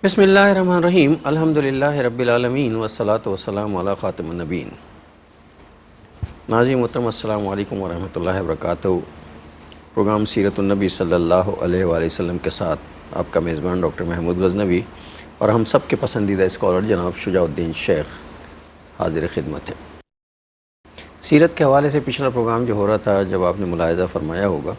بسم اللہ الرحمن الرحیم، الحمدللہ رب العالمین والصلاة والسلام علی خاتم النبیین۔ ناظرین محترم، السلام علیکم ورحمۃ اللہ وبرکاتہ۔ پروگرام سیرت النبی صلی اللہ علیہ وآلہ وسلم کے ساتھ آپ کا میزبان ڈاکٹر محمود غزنوی اور ہم سب کے پسندیدہ اسکالر جناب شجاع الدین شیخ حاضر خدمت ہے۔ سیرت کے حوالے سے پچھلا پروگرام جو ہو رہا تھا، جب آپ نے ملاحظہ فرمایا ہوگا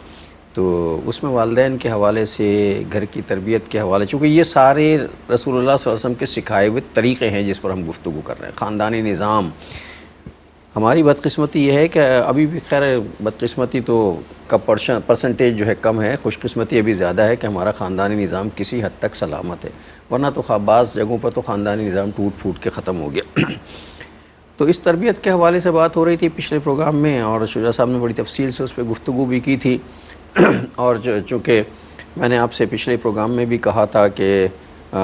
تو اس میں والدین کے حوالے سے، گھر کی تربیت کے حوالے، چونکہ یہ سارے رسول اللہ صلی اللہ علیہ وسلم کے سکھائے ہوئے طریقے ہیں جس پر ہم گفتگو کر رہے ہیں۔ خاندانی نظام، ہماری بدقسمتی یہ ہے کہ ابھی بھی، خیر بدقسمتی تو کا پرسنٹیج جو ہے کم ہے، خوش قسمتی ابھی زیادہ ہے کہ ہمارا خاندانی نظام کسی حد تک سلامت ہے، ورنہ تو بعض جگہوں پر تو خاندانی نظام ٹوٹ پھوٹ کے ختم ہو گیا۔ تو اس تربیت کے حوالے سے بات ہو رہی تھی پچھلے پروگرام میں، اور شجاع صاحب نے بڑی تفصیل سے اس پہ گفتگو بھی کی تھی۔ اور چونکہ میں نے آپ سے پچھلے پروگرام میں بھی کہا تھا کہ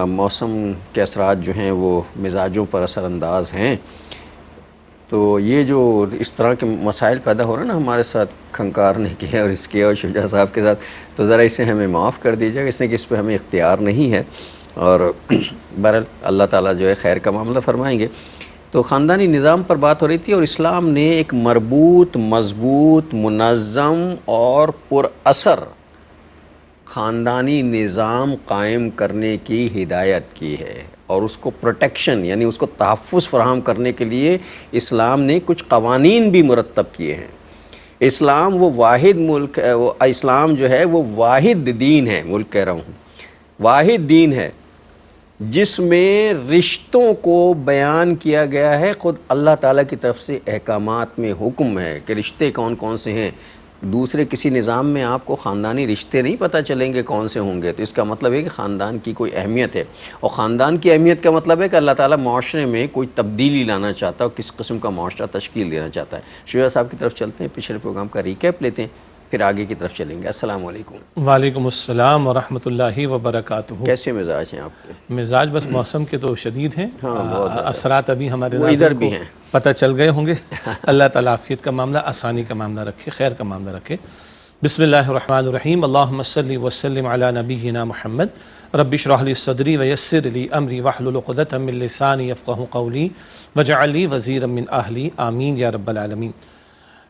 موسم کے اثرات جو ہیں وہ مزاجوں پر اثر انداز ہیں، تو یہ جو اس طرح کے مسائل پیدا ہو رہے ہیں نا ہمارے ساتھ کھنکارنے کے اور اس کے اور شجاع صاحب کے ساتھ، تو ذرا اسے ہمیں معاف کر دیجیے گا، اس نے کہ اس پہ ہمیں اختیار نہیں ہے، اور بہرحال اللہ تعالیٰ جو ہے خیر کا معاملہ فرمائیں گے۔ تو خاندانی نظام پر بات ہو رہی تھی، اور اسلام نے ایک مربوط، مضبوط، منظم اور پر اثر خاندانی نظام قائم کرنے کی ہدایت کی ہے، اور اس کو پروٹیکشن یعنی اس کو تحفظ فراہم کرنے کے لیے اسلام نے کچھ قوانین بھی مرتب کیے ہیں۔ اسلام وہ واحد ملک ہے، اسلام جو ہے وہ واحد دین ہے، ملک کہہ رہا ہوں، واحد دین ہے جس میں رشتوں کو بیان کیا گیا ہے۔ خود اللہ تعالیٰ کی طرف سے احکامات میں حکم ہے کہ رشتے کون کون سے ہیں۔ دوسرے کسی نظام میں آپ کو خاندانی رشتے نہیں پتہ چلیں گے کون سے ہوں گے، تو اس کا مطلب ہے کہ خاندان کی کوئی اہمیت ہے، اور خاندان کی اہمیت کا مطلب ہے کہ اللہ تعالیٰ معاشرے میں کوئی تبدیلی لانا چاہتا ہے اور کس قسم کا معاشرہ تشکیل دینا چاہتا ہے۔ شجاع صاحب کی طرف چلتے ہیں، پچھلے پروگرام کا ریکیپ لیتے ہیں، پھر آگے کی طرف چلیں گے۔ السلام علیکم۔ وعلیکم السلام ورحمۃ اللہ وبرکاتہ۔ کیسے مزاج ہیں آپ کے؟ مزاج بس موسم کے تو شدید ہیں، اثرات ابھی ہمارے وہ ادھر بھی ہیں، پتہ چل گئے ہوں گے۔ اللہ تعالیٰ عافیت کا معاملہ، آسانی کا معاملہ رکھے، خیر کا معاملہ رکھے۔ بسم اللہ الرحمن الرحیم، اللہم صلی وسلم علی نبینا محمد، رب اشرح لی صدری ویسر لی امری واحلل عقدۃ من لسانی یفقہوا قولی واجعل لی وزیرا من اہلی، آمین یا رب العالمین۔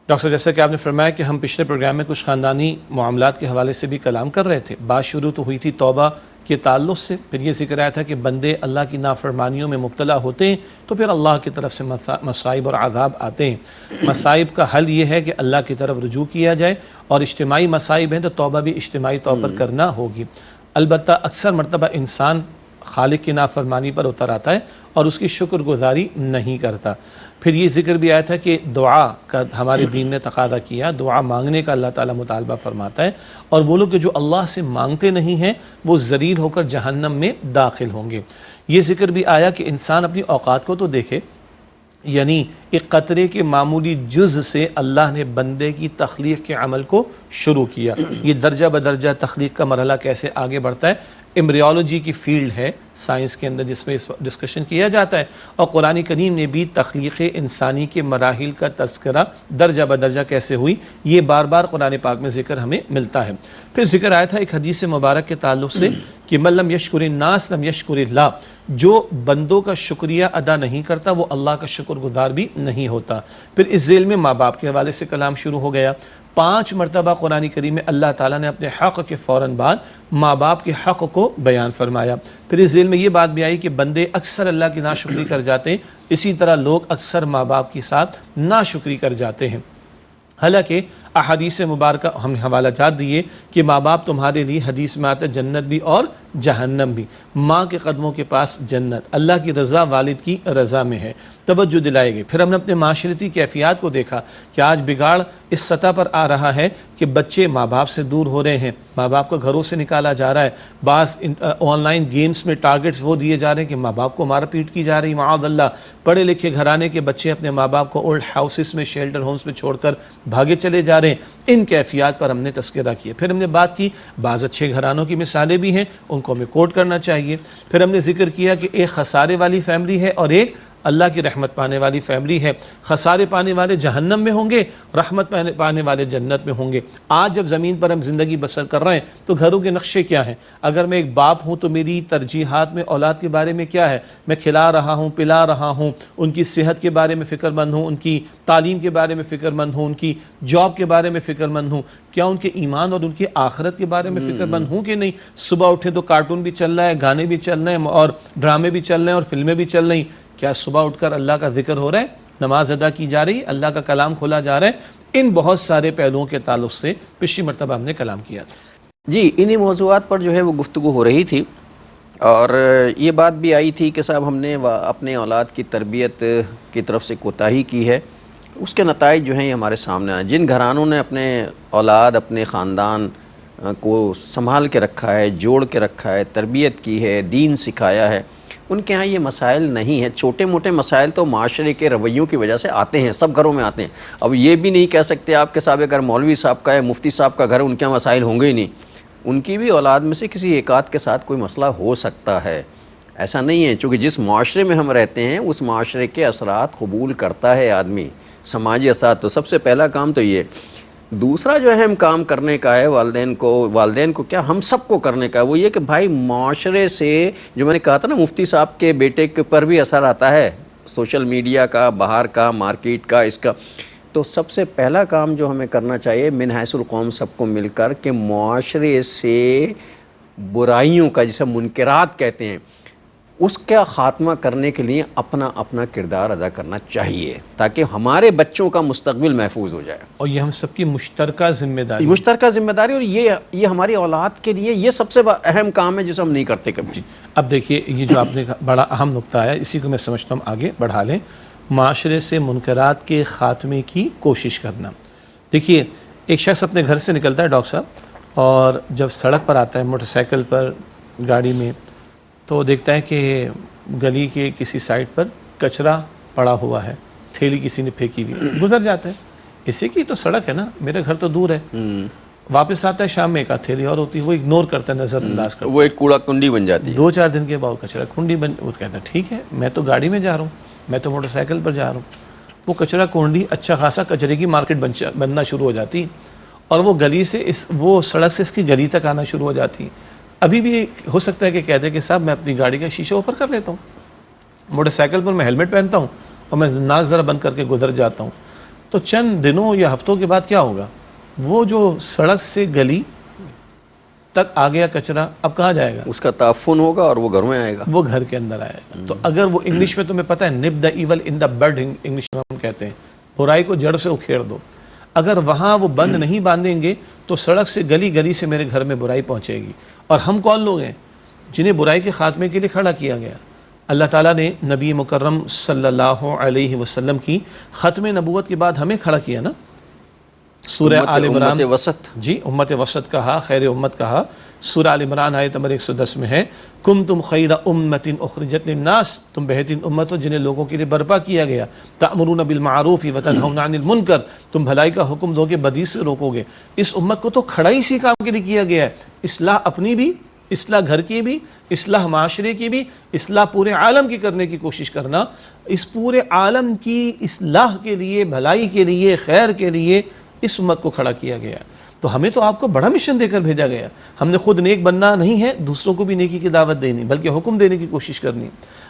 ڈاکٹر صاحب، جیسا کہ آپ نے فرمایا کہ ہم پچھلے پروگرام میں کچھ خاندانی معاملات کے حوالے سے بھی کلام کر رہے تھے۔ بات شروع تو ہوئی تھی توبہ کے تعلق سے، پھر یہ ذکر آیا تھا کہ بندے اللہ کی نافرمانیوں میں مبتلا ہوتے ہیں تو پھر اللہ کی طرف سے مصائب اور عذاب آتے ہیں۔ مصائب کا حل یہ ہے کہ اللہ کی طرف رجوع کیا جائے، اور اجتماعی مصائب ہیں تو توبہ بھی اجتماعی طور پر کرنا ہوگی۔ البتہ اکثر مرتبہ انسان خالق کی نافرمانی پر اتر آتا ہے اور اس کی شکر گزاری نہیں کرتا۔ پھر یہ ذکر بھی آیا تھا کہ دعا کا ہمارے دین نے تقاضا کیا، دعا مانگنے کا اللہ تعالیٰ مطالبہ فرماتا ہے، اور وہ لوگ جو اللہ سے مانگتے نہیں ہیں وہ ذلیل ہو کر جہنم میں داخل ہوں گے۔ یہ ذکر بھی آیا کہ انسان اپنی اوقات کو تو دیکھے، یعنی ایک قطرے کے معمولی جز سے اللہ نے بندے کی تخلیق کے عمل کو شروع کیا۔ یہ درجہ بدرجہ تخلیق کا مرحلہ کیسے آگے بڑھتا ہے، ایمبریولوجی کی فیلڈ ہے سائنس کے اندر، جس میں ڈسکشن کیا جاتا ہے، اور قرآن کریم نے بھی تخلیق انسانی کے مراحل کا تذکرہ درجہ بدرجہ کیسے ہوئی یہ بار بار قرآن پاک میں ذکر ہمیں ملتا ہے۔ پھر ذکر آیا تھا ایک حدیث مبارک کے تعلق سے کہ من لم یشکر الناس لم یشکر اللہ، جو بندوں کا شکریہ ادا نہیں کرتا وہ اللہ کا شکر گزار بھی نہیں ہوتا۔ پھر اس ذیل میں ماں باپ کے حوالے سے کلام شروع ہو گیا۔ 5 مرتبہ قرآن کریم میں اللہ تعالیٰ نے اپنے حق کے فوراً بعد ماں باپ کے حق کو بیان فرمایا۔ پھر اس ذیل میں یہ بات بھی آئی کہ بندے اکثر اللہ کی ناشکری کر جاتے ہیں، اسی طرح لوگ اکثر ماں باپ کے ساتھ ناشکری کر جاتے ہیں۔ حالانکہ احادیث مبارکہ ہم حوالہ جات دیے کہ ماں باپ تمہارے لیے، حدیث میں آتا ہے، جنت بھی اور جہنم بھی۔ ماں کے قدموں کے پاس جنت، اللہ کی رضا والد کی رضا میں ہے، توجہ دلائے گئی۔ پھر ہم نے اپنے معاشرتی کیفیات کو دیکھا کہ آج بگاڑ اس سطح پر آ رہا ہے کہ بچے ماں باپ سے دور ہو رہے ہیں، ماں باپ کو گھروں سے نکالا جا رہا ہے۔ بعض آن لائن گیمز میں ٹارگٹس وہ دیے جا رہے ہیں کہ ماں باپ کو مار پیٹ کی جا رہی، معاذ اللہ۔ پڑھے لکھے گھرانے کے بچے اپنے ماں باپ کو اولڈ ہاؤسز میں، شیلٹر ہومز میں چھوڑ کر بھاگے چلے جا رہے ہیں۔ ان کیفیات پر ہم نے تذکرہ کیا۔ پھر ہم نے بات کی بعض اچھے گھرانوں کی مثالیں بھی ہیں، ان کو ہمیں کوٹ کرنا چاہیے۔ پھر ہم نے ذکر کیا کہ ایک خسارے والی فیملی ہے اور ایک اللہ کی رحمت پانے والی فیملی ہے. خسارے پانے والے جہنم میں ہوں گے, رحمت پانے والے جنت میں ہوں گے. آج جب زمین پر ہم زندگی بسر کر رہے ہیں تو گھروں کے نقشے کیا ہیں؟ اگر میں ایک باپ ہوں تو میری ترجیحات میں اولاد کے بارے میں کیا ہے؟ میں کھلا رہا ہوں, پلا رہا ہوں, ان کی صحت کے بارے میں فکر مند ہوں, ان کی تعلیم کے بارے میں فکر مند ہوں, ان کی جاب کے بارے میں فکر مند ہوں, کیا ان کے ایمان اور ان کی آخرت کے بارے میں فکر مند ہوں کہ نہیں؟ صبح اٹھے تو کارٹون بھی چل رہا ہے, گانے بھی چل رہے ہیں, اور ڈرامے بھی چل رہے ہیں, اور فلمیں بھی چل رہی ہیں. کیا صبح اٹھ کر اللہ کا ذکر ہو رہا ہے, نماز ادا کی جا رہی ہے, اللہ کا کلام کھولا جا رہا ہے؟ ان بہت سارے پہلوؤں کے تعلق سے پچھلی مرتبہ ہم نے کلام کیا تھا. جی, انہی موضوعات پر جو ہے وہ گفتگو ہو رہی تھی, اور یہ بات بھی آئی تھی کہ صاحب ہم نے اپنے اولاد کی تربیت کی طرف سے کوتاہی کی ہے. اس کے نتائج جو ہیں یہ ہمارے سامنے آئے. جن گھرانوں نے اپنے اولاد, اپنے خاندان کو سنبھال کے رکھا ہے, جوڑ کے رکھا ہے, تربیت کی ہے, دین سکھایا ہے, ان کے ہاں یہ مسائل نہیں ہیں. چھوٹے موٹے مسائل تو معاشرے کے رویوں کی وجہ سے آتے ہیں, سب گھروں میں آتے ہیں. اب یہ بھی نہیں کہہ سکتے آپ کہ صاحب اگر مولوی صاحب کا ہے, مفتی صاحب کا گھر ہے, ان کے مسائل ہوں گے ہی نہیں. ان کی بھی اولاد میں سے کسی ایک آدھ کے ساتھ کوئی مسئلہ ہو سکتا ہے, ایسا نہیں ہے. چونکہ جس معاشرے میں ہم رہتے ہیں اس معاشرے کے اثرات قبول کرتا ہے آدمی, سماجی اثرات. تو سب سے پہلا کام تو یہ. دوسرا جو اہم کام کرنے کا ہے والدین کو کیا, ہم سب کو کرنے کا ہے, وہ یہ کہ بھائی معاشرے سے, جو میں نے کہا تھا نا مفتی صاحب کے بیٹے کے پر بھی اثر آتا ہے, سوشل میڈیا کا, باہر کا, مارکیٹ کا, اس کا. تو سب سے پہلا کام جو ہمیں کرنا چاہیے من حیث القوم سب کو مل کر, کہ معاشرے سے برائیوں کا, جسے منکرات کہتے ہیں, اس کا خاتمہ کرنے کے لیے اپنا اپنا کردار ادا کرنا چاہیے, تاکہ ہمارے بچوں کا مستقبل محفوظ ہو جائے. اور یہ ہم سب کی مشترکہ ذمہ داری, اور یہ ہماری اولاد کے لیے یہ سب سے اہم کام ہے جسے ہم نہیں کرتے کبھی. اب دیکھیے یہ جو آپ نے بڑا اہم نقطہ ہے, اسی کو میں سمجھتا ہوں آگے بڑھا لیں. معاشرے سے منکرات کے خاتمے کی کوشش کرنا. دیکھیے ایک شخص اپنے گھر سے نکلتا ہے ڈاکٹر صاحب, اور جب سڑک پر آتا ہے موٹر سائیکل پر, گاڑی میں, تو دیکھتا ہے کہ گلی کے کسی سائڈ پر کچرا پڑا ہوا ہے, تھیلی کسی نے پھینکی ہوئی, گزر جاتا ہے, اسی کی تو سڑک ہے نا, میرے گھر تو دور ہے. واپس آتا ہے شام میں, ایک آدھ تھیلی اور ہوتی ہے, وہ اگنور کرتا ہے, نظر انداز کرتا ہے, وہ ایک کوڑا کنڈی بن جاتی ہے. 2-4 دن کے بعد کچرا کنڈی وہ کہتا ہے ٹھیک ہے, میں تو گاڑی میں جا رہا ہوں, میں تو موٹر سائیکل پر جا رہا ہوں. وہ کچرا کنڈی اچھا خاصا کچرے کی مارکیٹ بننا شروع ہو جاتی, اور وہ گلی سے وہ سڑک سے اس کی گلی تک آنا شروع ہو جاتی. ابھی بھی ہو سکتا ہے کہ کہہ دے کہ صاحب میں اپنی گاڑی کا شیشہ اوپر کر لیتا ہوں, موٹر سائیکل پر میں ہیلمٹ پہنتا ہوں, اور میں ناک ذرا بند کر کے گزر جاتا ہوں. تو چند دنوں یا ہفتوں کے بعد کیا ہوگا, وہ جو سڑک سے گلی تک آ گیا کچرا, اب کہاں جائے گا؟ اس کا تعفن ہوگا اور وہ گھر میں آئے گا, وہ گھر کے اندر آئے گا. تو اگر وہ انگلش میں تمہیں پتہ ہے نپ دا ایول ان دا بڈ, انگلش میں ہم کہتے ہیں برائی کو جڑ سے اکھیڑ دو. اگر وہاں وہ بند نہیں باندھیں گے تو سڑک سے گلی سے میرے گھر میں برائی پہنچے گی. اور ہم کون لوگ ہیں جنہیں برائی کے خاتمے کے لیے کھڑا کیا گیا؟ اللہ تعالیٰ نے نبی مکرم صلی اللہ علیہ وسلم کی ختم نبوت کے بعد ہمیں کھڑا کیا نا. سورہ آل عمران, امت وسط, جی امت وسط کہا, خیر امت کہا. سورہ آل عمران آیت نمبر 110 میں ہے, کنتم خیر امت اخرجت للناس, تم بہترین امت ہو جنہیں لوگوں کے لیے برپا کیا گیا. تأمرون بالمعروف وتنہون عن المنکر, تم بھلائی کا حکم دو گے, بدی سے روکو گے. اس امت کو تو کھڑا ہی اسی کام کے لیے کیا گیا ہے, اصلاح اپنی بھی, اصلاح گھر کی بھی, اصلاح معاشرے کی بھی, اصلاح پورے عالم کی کرنے کی کوشش کرنا. اس پورے عالم کی اصلاح کے لیے, بھلائی کے لیے, خیر کے لیے اس امت کو کھڑا کیا گیا. تو ہمیں تو آپ کو بڑا مشن دے کر بھیجا گیا. ہم نے خود نیک بننا نہیں ہے, دوسروں کو بھی نیکی کی دعوت دینی, بلکہ حکم دینے کی کوشش کرنی.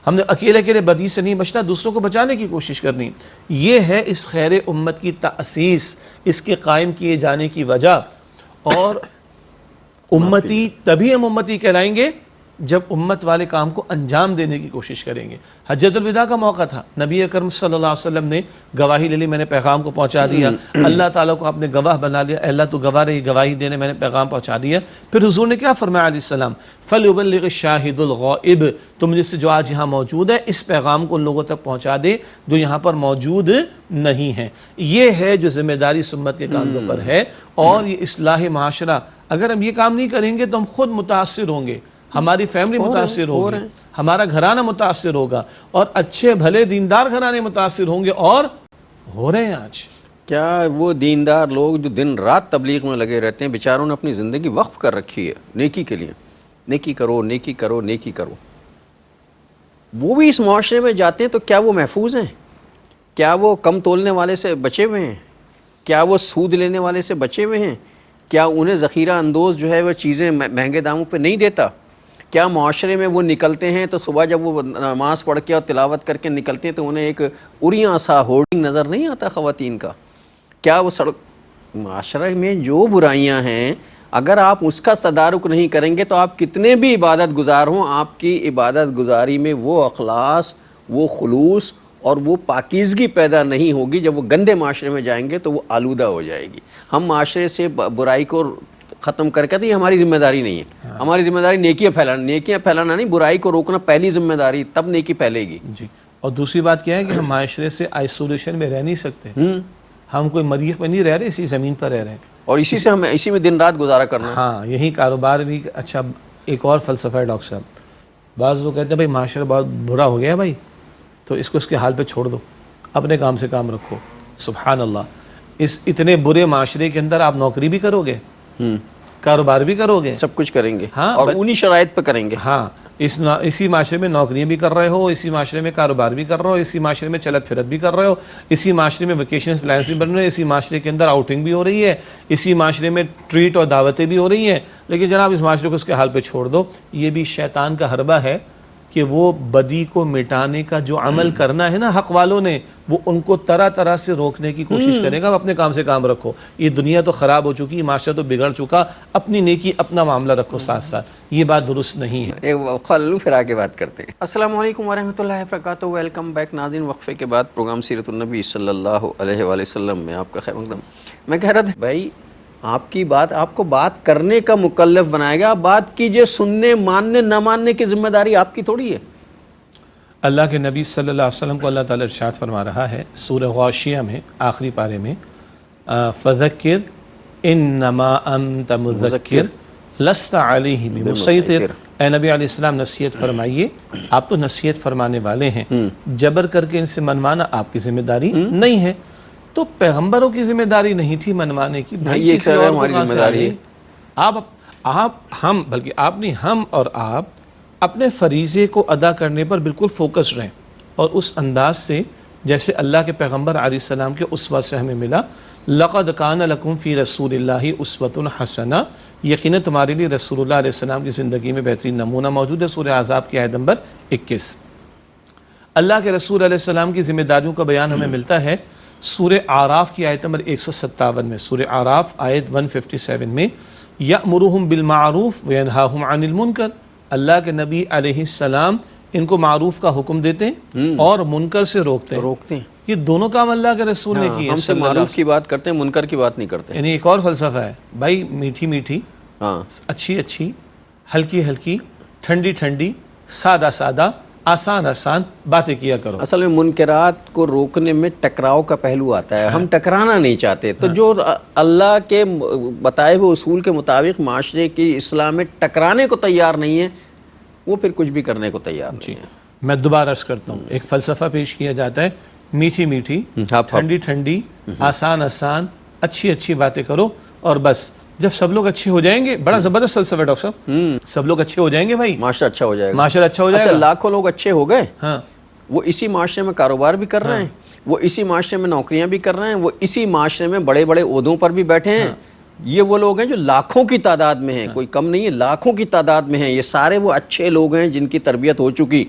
ہم نے اکیلے بدی سے نہیں بچنا, دوسروں کو بچانے کی کوشش کرنی. یہ ہے اس خیر امت کی تأسیس, اس کے قائم کیے جانے کی وجہ. اور امتی تبھی ہم امتی کہلائیں گے جب امت والے کام کو انجام دینے کی کوشش کریں گے. حجۃ الوداع کا موقع تھا, نبی اکرم صلی اللہ علیہ وسلم نے گواہی لے لی, میں نے پیغام کو پہنچا دیا. اللہ تعالیٰ کو آپ نے گواہ بنا لیا, اے اللہ تو گواہ رہی, گواہی دینے میں نے پیغام پہنچا دیا. پھر حضور نے کیا فرمایا علیہ السلام, فَلْيُبَلِّغِ الشَّاهِدُ الْغَائِبُ, تم جس سے جو آج یہاں موجود ہے اس پیغام کو ان لوگوں تک پہنچا دے جو یہاں پر موجود نہیں ہیں. یہ ہے جو ذمہ داری امت کے کاندھوں پر ہے. اور یہ اصلاح معاشرہ, اگر ہم یہ کام نہیں کریں گے تو ہم خود متاثر ہوں گے, ہماری فیملی متاثر ہوگی, ہمارا گھرانہ متاثر ہوگا, اور اچھے بھلے دیندار گھرانے متاثر ہوں گے, اور ہو رہے ہیں آج. کیا وہ دیندار لوگ جو دن رات تبلیغ میں لگے رہتے ہیں, بیچاروں نے اپنی زندگی وقف کر رکھی ہے نیکی کے لیے, نیکی کرو, نیکی کرو, نیکی کرو. وہ بھی اس معاشرے میں جاتے ہیں تو کیا وہ محفوظ ہیں؟ کیا وہ کم تولنے والے سے بچے ہوئے ہیں؟ کیا وہ سود لینے والے سے بچے ہوئے ہیں؟ کیا انہیں ذخیرہ اندوز جو ہے وہ چیزیں مہنگے داموں پہ نہیں دیتا؟ کیا معاشرے میں وہ نکلتے ہیں تو صبح جب وہ نماز پڑھ کے اور تلاوت کر کے نکلتے ہیں تو انہیں ایک اریاں سا ہورڈنگ نظر نہیں آتا خواتین کا؟ کیا وہ سڑک معاشرے میں جو برائیاں ہیں اگر آپ اس کا تدارک نہیں کریں گے تو آپ کتنے بھی عبادت گزار ہوں، آپ کی عبادت گزاری میں وہ اخلاص، وہ خلوص اور وہ پاکیزگی پیدا نہیں ہوگی۔ جب وہ گندے معاشرے میں جائیں گے تو وہ آلودہ ہو جائے گی۔ ہم معاشرے سے برائی کو ختم کر کے، تو یہ ہماری ذمہ داری نہیں ہے۔ ہماری ذمہ داری نیکیاں پھیلانا نہیں، برائی کو روکنا پہلی ذمہ داری، تب نیکی پھیلے گی۔ جی، اور دوسری بات کیا ہے کہ ہم معاشرے سے آئسولیشن میں رہ نہیں سکتے، ہم کوئی مریخ پہ نہیں رہ رہے، اسی زمین پر رہ رہے ہیں، اور اسی میں دن رات گزارا کرنا ہے۔ ہاں یہی کاروبار بھی۔ اچھا ایک اور فلسفہ ہے ڈاکٹر صاحب، بعض لوگ کہتے ہیں بھائی معاشرہ بہت برا ہو گیا ہے بھائی، تو اس کو اس کے حال پہ چھوڑ دو، اپنے کام سے کام رکھو۔ سبحان اللہ، اس اتنے برے معاشرے کے اندر آپ نوکری بھی کرو گے، کاروبار بھی کرو گے، سب کچھ کریں گے، ہاں، اور انہی شرائط پہ کریں گے۔ ہاں، اسی معاشرے میں نوکریاں بھی کر رہے ہو، اسی معاشرے میں کاروبار بھی کر رہے ہو، اسی معاشرے میں چلت پھرت بھی کر رہے ہو، اسی معاشرے میں ویکیشن پلانس بھی بن رہے ہیں، اسی معاشرے کے اندر آؤٹنگ بھی ہو رہی ہے، اسی معاشرے میں ٹریٹ اور دعوتیں بھی ہو رہی ہیں، لیکن جناب اس معاشرے کو اس کے حال پہ چھوڑ دو۔ یہ بھی شیطان کا حربہ ہے کہ وہ بدی کو مٹانے کا جو عمل کرنا ہے نا حق والوں نے، وہ ان کو طرح طرح سے روکنے کی کوشش کرے گا۔ اپنے کام سے کام رکھو، یہ دنیا تو خراب ہو چکی، معاشرہ تو بگڑ چکا، اپنی نیکی اپنا معاملہ رکھو ساتھ ساتھ، یہ بات درست نہیں ہے۔ ایک خلو پھر آگے بات کرتے ہیں۔ السلام علیکم ورحمۃ اللہ وبرکاتہ، ویلکم بیک ناظرین۔ وقفے کے بعد پروگرام سیرت النبی صلی اللہ علیہ وآلہ وسلم میں آپ کا خیر مقدم۔ میں کہہ رہا تھا بھائی آپ کی بات، آپ کو بات کرنے کا مکلف بنائے گا، آپ بات کیجئے، سننے ماننے نہ ماننے کی ذمہ داری آپ کی تھوڑی ہے۔ اللہ کے نبی صلی اللہ علیہ وسلم کو اللہ تعالیٰ ارشاد فرما رہا ہے سورہ غاشیہ میں آخری پارے میں، فذکر انما انت مذکر لست علیہم بمسیطر، اے نبی علیہ السلام نصیحت فرمائیے، آپ تو نصیحت فرمانے والے ہیں، جبر کر کے ان سے منوانا آپ کی ذمہ داری نہیں ہے۔ تو پیغمبروں کی ذمہ داری نہیں تھی منوانے کی، بھائی یہ کسی اور کو ہماری کہاں ذمہ سے داری آ ہے۔ گئی؟ ہم بلکہ آپ نہیں، ہم اور آپ اپنے فریضے کو ادا کرنے پر بالکل فوکس رہیں، اور اس انداز سے جیسے اللہ کے پیغمبر علیہ السلام کے اسوہ سے ہمیں ملا، لَقَدْ كَانَ لَكُمْ فِي رَسُولِ اللَّهِ أُسْوَةٌ حَسَنَةٌ، یقیناً تمہارے لیے رسول اللہ علیہ السلام کی زندگی میں بہترین نمونہ موجود ہے۔ سورہ احزاب کی آیت نمبر 21۔ اللہ کے رسول علیہ السلام کی ذمہ داریوں کا بیان ہمیں ملتا ہے سورہ اعراف کی آیت نمبر 157 میں۔ سورہ اعراف آیت 157 میں، یأمرہم بالمعروف وینہاہم عن المنکر، اللہ کے نبی علیہ السلام ان کو معروف کا حکم دیتے ہیں اور منکر سے روکتے ہیں۔ یہ دونوں کام اللہ کے رسول نے کیے۔ ہم سے معروف کی بات کرتے ہیں، منکر کی بات نہیں کرتے۔ یعنی ایک اور فلسفہ ہے بھائی، میٹھی میٹھی، اچھی اچھی، ہلکی ہلکی، ٹھنڈی ٹھنڈی، سادہ سادہ، آسان آسان باتیں کیا کرو۔ اصل میں منکرات کو روکنے میں ٹکراؤ کا پہلو آتا ہے، ہم ٹکرانا نہیں چاہتے، تو جو اللہ کے بتائے ہوئے اصول کے مطابق معاشرے کی اصلاح میں ٹکرانے کو تیار نہیں ہے، وہ پھر کچھ بھی کرنے کو تیار نہیں ہے۔ میں دوبارہ عرض کرتا ہوں، ایک فلسفہ پیش کیا جاتا ہے، میٹھی میٹھی، ٹھنڈی ٹھنڈی، آسان آسان، اچھی اچھی باتیں کرو، اور بس جب سب لوگ اچھے ہو جائیں گے، بڑا زبردست فلسفہ ہے ڈاکٹر صاحب، سب لوگ اچھے ہو جائیں گے بھائی، معاشرہ اچھا ہو جائے گا، معاشرہ اچھا ہو جائے اچھا گا۔ لاکھوں لوگ اچھے ہو گئے، ہاں، وہ اسی معاشرے میں کاروبار بھی کر رہے ہیں، وہ اسی معاشرے میں نوکریاں بھی کر رہے ہیں، وہ اسی معاشرے میں بڑے بڑے عہدوں پر بھی بیٹھے ہیں۔ یہ وہ لوگ ہیں جو لاکھوں کی تعداد میں ہیں، کوئی کم نہیں ہے، لاکھوں کی تعداد میں ہیں، یہ سارے وہ اچھے لوگ ہیں جن کی تربیت ہو چکی۔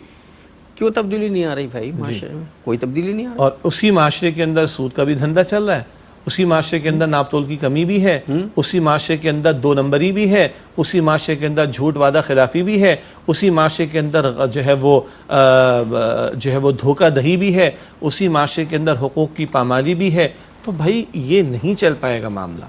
کیوں تبدیلی نہیں آ رہی بھائی معاشرے میں؟ کوئی تبدیلی نہیں آ رہی۔ اور اسی معاشرے کے اندر سود کا بھی دھندا چل رہا ہے، اسی معاشرے کے اندر ناپ تول کی کمی بھی ہے، اسی معاشرے کے اندر دو نمبری بھی ہے، اسی معاشرے کے اندر جھوٹ وعدہ خلافی بھی ہے، اسی معاشرے کے اندر جو ہے وہ دھوکہ دہی بھی ہے، اسی معاشرے کے اندر حقوق کی پامالی بھی ہے۔ تو بھائی یہ نہیں چل پائے گا معاملہ۔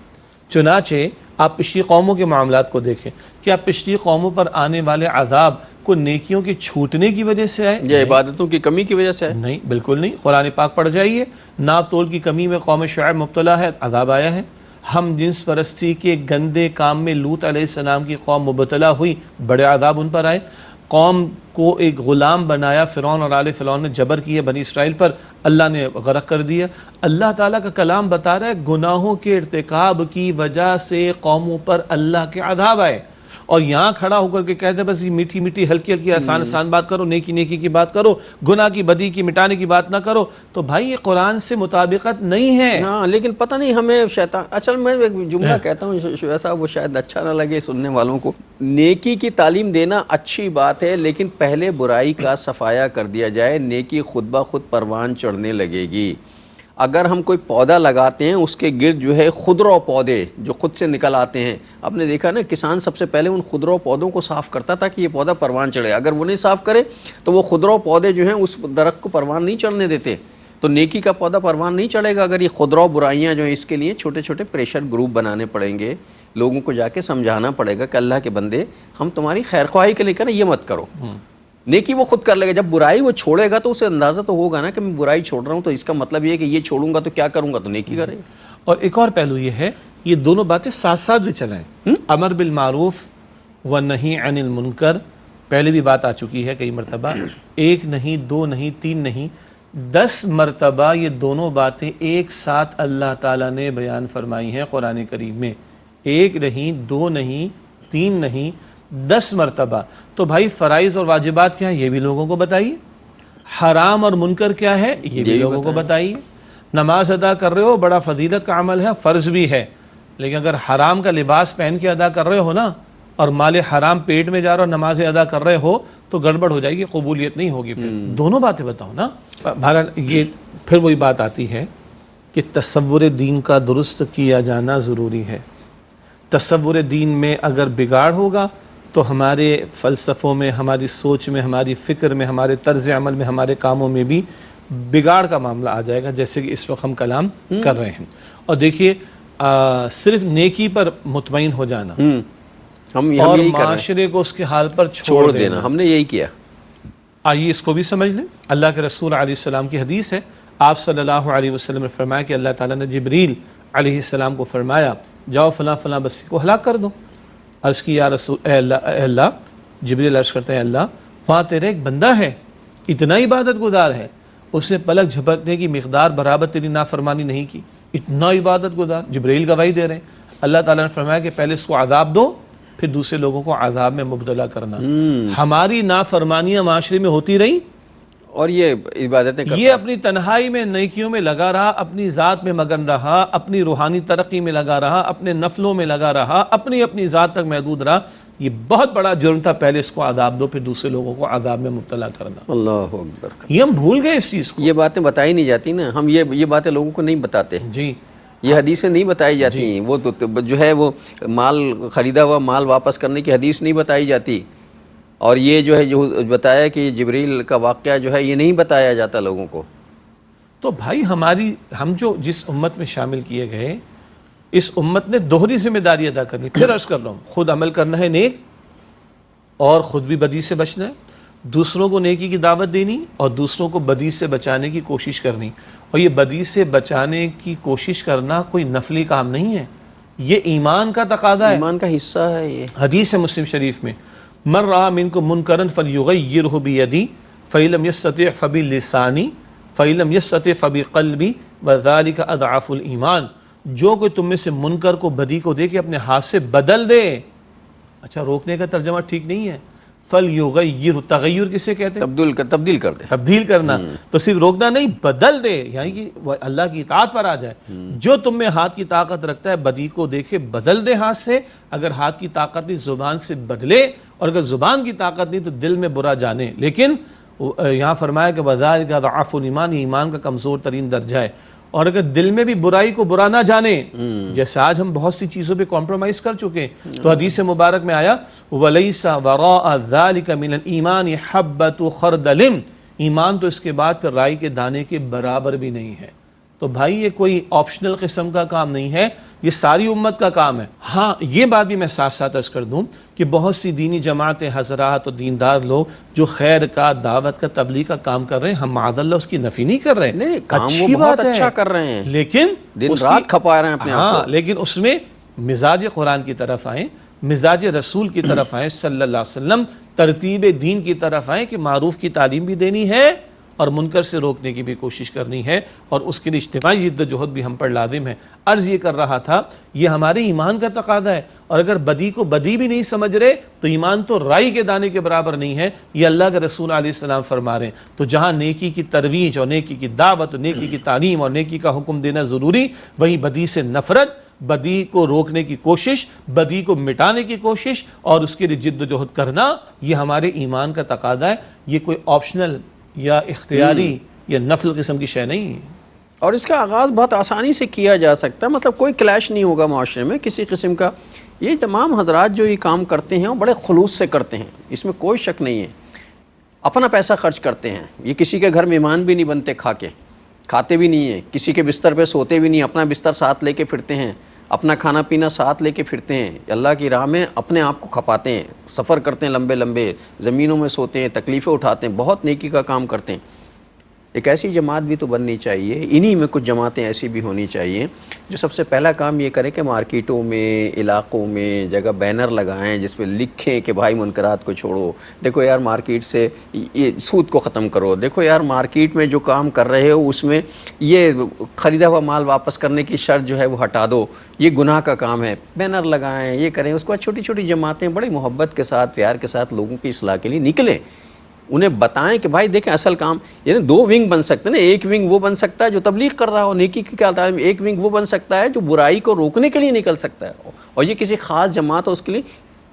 چنانچہ آپ پچھلی قوموں کے معاملات کو دیکھیں، کیا پچھلی قوموں پر آنے والے عذاب کو نیکیوں کے چھوٹنے کی وجہ سے آئے؟ یہ عبادتوں کی کمی کی وجہ سے ہے؟ نہیں، بالکل نہیں۔ قرآن پاک پڑھ جائیے، ناپ تول کی کمی میں قوم شعیب مبتلا ہے، عذاب آیا ہے۔ ہم جنس پرستی کے گندے کام میں لوط علیہ السلام کی قوم مبتلا ہوئی، بڑے عذاب ان پر آئے۔ قوم کو ایک غلام بنایا فرعون اور آل فرعون نے، جبر کیا بنی اسرائیل پر، اللہ نے غرق کر دیا۔ اللہ تعالیٰ کا کلام بتا رہا ہے گناہوں کے ارتکاب کی وجہ سے قوموں پر اللہ کے عذاب آئے، اور یہاں کھڑا ہو کر کے کہتے ہیں بس یہ میٹھی میٹھی ہلکی ہلکی آسان بات کرو، نیکی نیکی کی بات کرو، گناہ کی بدی کی مٹانے کی بات نہ کرو، تو بھائی یہ قرآن سے مطابقت نہیں ہے۔ ہاں لیکن پتہ نہیں ہمیں شیطان، اصل میں ایک جملہ کہتا ہوں شعیب صاحب، وہ شاید اچھا نہ لگے سننے والوں کو، نیکی کی تعلیم دینا اچھی بات ہے لیکن پہلے برائی کا صفایا کر دیا جائے، نیکی خود بخود پروان چڑھنے لگے گی۔ اگر ہم کوئی پودا لگاتے ہیں اس کے گرد جو ہے خضرو پودے جو خود سے نکل آتے ہیں، آپ نے دیکھا نا کسان سب سے پہلے ان خضرو پودوں کو صاف کرتا تھا کہ یہ پودا پروان چڑھے، اگر وہ نہیں صاف کرے تو وہ خضرو پودے جو ہیں اس درخت کو پروان نہیں چڑھنے دیتے، تو نیکی کا پودا پروان نہیں چڑھے گا اگر یہ خضرو برائیاں جو ہیں۔ اس کے لیے چھوٹے چھوٹے پریشر گروپ بنانے پڑیں گے، لوگوں کو جا کے سمجھانا پڑے گا کہ اللہ کے بندے ہم تمہاری خیر خواہی کے لیے کہنا یہ مت کرو، نیکی وہ خود کر لے گا، جب برائی وہ چھوڑے گا تو اسے اندازہ تو ہوگا نا کہ میں برائی چھوڑ رہا ہوں، تو اس کا مطلب یہ ہے کہ یہ چھوڑوں گا تو کیا کروں گا، تو نیکی کرے گا۔ اور ایک اور پہلو یہ ہے، یہ دونوں باتیں ساتھ ساتھ بھی چلائیں، امر بالمعروف و نہی عن المنکر، پہلے بھی بات آ چکی ہے کئی مرتبہ، ایک نہیں، دو نہیں، تین نہیں، 10 مرتبہ یہ دونوں باتیں ایک ساتھ اللہ تعالیٰ نے بیان فرمائی ہیں قرآن کریم میں، ایک نہیں، دو نہیں، تین نہیں، 10 مرتبہ۔ تو بھائی فرائض اور واجبات کیا ہیں یہ بھی لوگوں کو بتائیے، حرام اور منکر کیا ہے یہ بھی لوگوں کو بتائیے۔ نماز ادا کر رہے ہو بڑا فضیلت کا عمل ہے، فرض بھی ہے، لیکن اگر حرام کا لباس پہن کے ادا کر رہے ہو نا اور مال حرام پیٹ میں جا رہا اور نمازیں ادا کر رہے ہو تو گڑبڑ ہو جائے گی، قبولیت نہیں ہوگی۔ پھر دونوں باتیں بتاؤ نا۔ بہرحال یہ پھر وہی بات آتی ہے کہ تصور دین کا درست کیا جانا ضروری ہے۔ تصور دین میں اگر بگاڑ ہوگا تو ہمارے فلسفوں میں، ہماری سوچ میں، ہماری فکر میں، ہمارے طرز عمل میں، ہمارے کاموں میں بھی بگاڑ کا معاملہ آ جائے گا، جیسے کہ اس وقت ہم کلام کر رہے ہیں۔ اور دیکھیے صرف نیکی پر مطمئن ہو جانا اور معاشرے کو اس کے حال پر چھوڑ دینا، ہم نے یہی کیا۔ آئیے اس کو بھی سمجھ لیں۔ اللہ کے رسول علیہ السلام کی حدیث ہے، آپ صلی اللہ علیہ وسلم نے فرمایا کہ اللہ تعالیٰ نے جبریل علیہ السلام کو فرمایا جاؤ فلاں فلاں بستی کو ہلاک کر دو۔ عرض کی یا رسول اے اللہ، جبریل عرض کرتے ہیں اللہ وہاں تیرے ایک بندہ ہے اتنا عبادت گزار ہے، اس نے پلک جھپکنے کی مقدار برابر تیری نافرمانی نہیں کی، اتنا عبادت گزار۔ جبریل گواہی دے رہے ہیں۔ اللہ تعالیٰ نے فرمایا کہ پہلے اس کو عذاب دو پھر دوسرے لوگوں کو عذاب میں مبتلا کرنا۔ ہماری نافرمانیاں معاشرے میں ہوتی رہیں اور یہ عبادتیں یہ اپنی تنہائی میں نیکیوں میں لگا رہا، اپنی ذات میں مگن رہا، اپنی روحانی ترقی میں لگا رہا، اپنے نفلوں میں لگا رہا، اپنی ذات تک محدود رہا، یہ بہت بڑا جرم تھا۔ پہلے اس کو عذاب دو پھر دوسرے لوگوں کو عذاب میں مبتلا کرنا۔ اللہ اکبر، یہ ہم بھول گئے اس چیز کو۔ یہ باتیں بتائی نہیں جاتی نا، ہم یہ باتیں لوگوں کو نہیں بتاتے، جی یہ حدیثیں نہیں بتائی جاتی، وہ تو جو ہے وہ مال خریدا ہوا مال واپس کرنے کی حدیث نہیں بتائی جاتی، اور یہ جو ہے جو بتایا کہ جبریل کا واقعہ جو ہے یہ نہیں بتایا جاتا لوگوں کو۔ تو بھائی ہم جو جس امت میں شامل کیے گئے، اس امت نے دوہری ذمہ داری ادا کرنی۔ پھر عرض کر رہا ہوں، خود عمل کرنا ہے نیک اور خود بھی بدی سے بچنا ہے، دوسروں کو نیکی کی دعوت دینی اور دوسروں کو بدی سے بچانے کی کوشش کرنی۔ اور یہ بدی سے بچانے کی کوشش کرنا کوئی نفلی کام نہیں ہے، یہ ایمان کا تقاضا ہے، ایمان کا حصہ ہے۔ یہ حدیث ہے مسلم شریف میں، من رأى منکم منکرا فلیغیرہ بیدی فإن لم یستطع فبلسانی فإن لم یستطع فبقلبی وذلک اضعف الایمان۔ جو کوئی تم میں سے منکر کو، بدی کو دیکھے اپنے ہاتھ سے بدل دے۔ اچھا روکنے کا ترجمہ ٹھیک نہیں ہے، فلیغیرہ، تغیر کسے کہتے ہیں؟ تبدیل کر دے، تبدیل کرنا، تو صرف روکنا نہیں بدل دے، یعنی کہ وہ اللہ کی اطاعت پر آ جائے۔ جو تم میں ہاتھ کی طاقت رکھتا ہے بدی کو دیکھے بدل دے ہاتھ سے، اگر ہاتھ کی طاقت نہیں زبان سے بدلے، اور اگر زبان کی طاقت نہیں تو دل میں برا جانے۔ لیکن یہاں فرمایا کہ وذالک اضعف الایمان، ایمان کا کمزور ترین درجہ ہے۔ اور اگر دل میں بھی برائی کو برا نہ جانے، جیسے آج ہم بہت سی چیزوں پہ کمپرومائز کر چکے، تو حدیث مبارک میں آیا وَلَيْسَ وَرَاءَ ذَلِكَ مِنَ الْإِيمَانِ حَبَّةُ خَرْدَلٍ، ایمان تو اس کے بعد پھر رائی کے دانے کے برابر بھی نہیں ہے۔ تو بھائی یہ کوئی آپشنل قسم کا کام نہیں ہے، یہ ساری امت کا کام ہے۔ ہاں یہ بات بھی میں ساتھ ساتھ عرض کر دوں کہ بہت سی دینی جماعتیں، حضرات اور دیندار لوگ جو خیر کا، دعوت کا، تبلیغ کا کام کر رہے ہیں، ہم معاذ اللہ اس کی نفی نہیں کر رہے، نہیں کام وہ بہت اچھا کر رہے ہیں، لیکن دن رات کھپا رہے ہیں اپنے آپ کو، لیکن اس میں مزاج قرآن کی طرف آئیں، مزاج رسول کی طرف آئیں صلی اللہ علیہ وسلم، ترتیب دین کی طرف آئیں کہ معروف کی تعلیم بھی دینی ہے اور منکر سے روکنے کی بھی کوشش کرنی ہے، اور اس کے لیے اجتماعی جد و جہد بھی ہم پر لازم ہے۔ عرض یہ کر رہا تھا، یہ ہمارے ایمان کا تقاضا ہے، اور اگر بدی کو بدی بھی نہیں سمجھ رہے تو ایمان تو رائی کے دانے کے برابر نہیں ہے، یہ اللہ کے رسول علیہ السلام فرما رہے ہیں۔ تو جہاں نیکی کی ترویج اور نیکی کی دعوت، نیکی کی تعلیم اور نیکی کا حکم دینا ضروری، وہیں بدی سے نفرت، بدی کو روکنے کی کوشش، بدی کو مٹانے کی کوشش اور اس کے لیے جد و جہد کرنا، یہ ہمارے ایمان کا تقاضا ہے۔ یہ کوئی آپشنل یا اختیاری یا نفل قسم کی شے نہیں ہے۔ اور اس کا آغاز بہت آسانی سے کیا جا سکتا ہے، مطلب کوئی کلیش نہیں ہوگا معاشرے میں کسی قسم کا۔ یہ تمام حضرات جو یہ کام کرتے ہیں وہ بڑے خلوص سے کرتے ہیں، اس میں کوئی شک نہیں ہے، اپنا پیسہ خرچ کرتے ہیں۔ یہ کسی کے گھر مہمان بھی نہیں بنتے، کھاتے بھی نہیں ہیں، کسی کے بستر پہ سوتے بھی نہیں، اپنا بستر ساتھ لے کے پھرتے ہیں، اپنا کھانا پینا ساتھ لے کے پھرتے ہیں، اللہ کی راہ میں اپنے آپ کو کھپاتے ہیں، سفر کرتے ہیں لمبے لمبے، زمینوں میں سوتے ہیں، تکلیفیں اٹھاتے ہیں، بہت نیکی کا کام کرتے ہیں۔ ایک ایسی جماعت بھی تو بننی چاہیے، انہی میں کچھ جماعتیں ایسی بھی ہونی چاہیے جو سب سے پہلا کام یہ کرے کہ مارکیٹوں میں، علاقوں میں جگہ بینر لگائیں جس پہ لکھیں کہ بھائی منکرات کو چھوڑو، دیکھو یار مارکیٹ سے یہ سود کو ختم کرو، دیکھو یار مارکیٹ میں جو کام کر رہے ہو اس میں یہ خریدا ہوا مال واپس کرنے کی شرط جو ہے وہ ہٹا دو، یہ گناہ کا کام ہے، بینر لگائیں، یہ کریں۔ اس کے بعد چھوٹی چھوٹی جماعتیں بڑی محبت کے ساتھ، پیار کے ساتھ لوگوں کی اصلاح کے لیے نکلیں، انہیں بتائیں کہ بھائی دیکھیں اصل کام، یعنی دو ونگ بن سکتے ہیں نا، ایک ونگ وہ بن سکتا ہے جو تبلیغ کر رہا ہو نیکی کی کیا تعلیم، ایک ونگ وہ بن سکتا ہے جو برائی کو روکنے کے لیے نکل سکتا ہے، اور یہ کسی خاص جماعت ہے اس کے لیے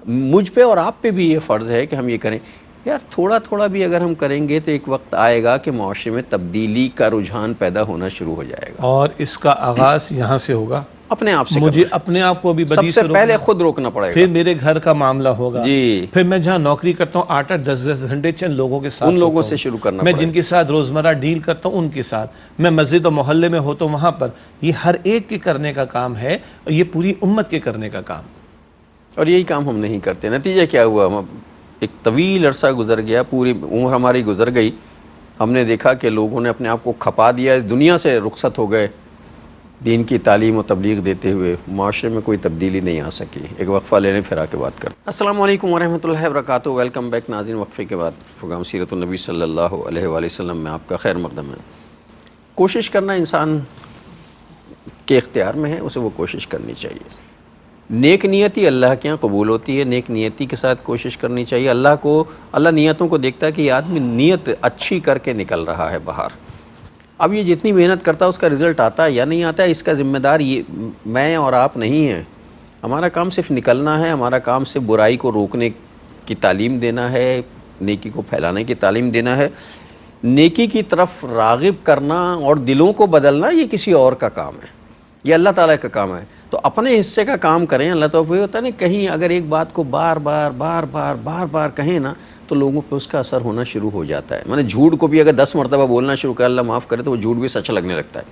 مجھ پہ اور آپ پہ بھی یہ فرض ہے کہ ہم یہ کریں۔ یار تھوڑا تھوڑا بھی اگر ہم کریں گے تو ایک وقت آئے گا کہ معاشرے میں تبدیلی کا رجحان پیدا ہونا شروع ہو جائے گا، اور اس کا آغاز یہاں سے ہوگا، اپنے آپ سے مجھے اپنے آپ کو بھی بدی سب سے پہلے خود روکنا پڑے گا، پھر میرے گھر کا معاملہ ہوگا، جی پھر میں جہاں نوکری کرتا ہوں 8-8 10-10 گھنٹے چند لوگوں کے ساتھ ان لوگوں ہوتا سے ہوں، شروع کرنا میں پڑے جن کے ساتھ روزمرہ ڈیل کرتا ہوں ان کے ساتھ، میں مسجد و محلے میں ہوتا ہوں وہاں پر، یہ ہر ایک کے کرنے کا کام ہے، اور یہ پوری امت کے کرنے کا کام۔ اور یہی کام ہم نہیں کرتے، نتیجہ کیا ہوا، ہم ایک طویل عرصہ گزر گیا، پوری عمر ہماری گزر گئی، ہم نے دیکھا کہ لوگوں نے اپنے آپ کو کھپا دیا، اس دنیا سے رخصت ہو گئے، دین کی تعلیم و تبلیغ دیتے ہوئے معاشرے میں کوئی تبدیلی نہیں آ سکی۔ ایک وقفہ لینے پھر آ کے بات کرتے ہیں۔ السلام علیکم ورحمۃ اللہ وبرکاتہ، ویلکم بیک ناظرین، وقفے کے بعد پروگرام سیرت النبی صلی اللہ علیہ وآلہ وسلم میں آپ کا خیر مقدم ہے۔ کوشش کرنا انسان کے اختیار میں ہے، اسے وہ کوشش کرنی چاہیے۔ نیک نیتی اللہ کے یہاں قبول ہوتی ہے، نیک نیتی کے ساتھ کوشش کرنی چاہیے۔ اللہ نیتوں کو دیکھتا ہے کہ یہ آدمی نیت اچھی کر کے نکل رہا ہے باہر، اب یہ جتنی محنت کرتا ہے اس کا رزلٹ آتا ہے یا نہیں آتا ہے، اس کا ذمہ دار یہ میں اور آپ نہیں ہیں۔ ہمارا کام صرف نکلنا ہے، ہمارا کام صرف برائی کو روکنے کی تعلیم دینا ہے، نیکی کو پھیلانے کی تعلیم دینا ہے، نیکی کی طرف راغب کرنا اور دلوں کو بدلنا یہ کسی اور کا کام ہے، یہ اللہ تعالیٰ کا کام ہے۔ تو اپنے حصے کا کام کریں۔ اللہ تعالیٰ ہوتا ہے نا، کہیں اگر ایک بات کو بار بار کہیں نا تو لوگوں پہ اس کا اثر ہونا شروع ہو جاتا ہے۔ میں نے جھوٹ کو بھی اگر 10 مرتبہ بولنا شروع کر، اللہ معاف کرے، تو وہ جھوٹ بھی سچ لگنے لگتا ہے۔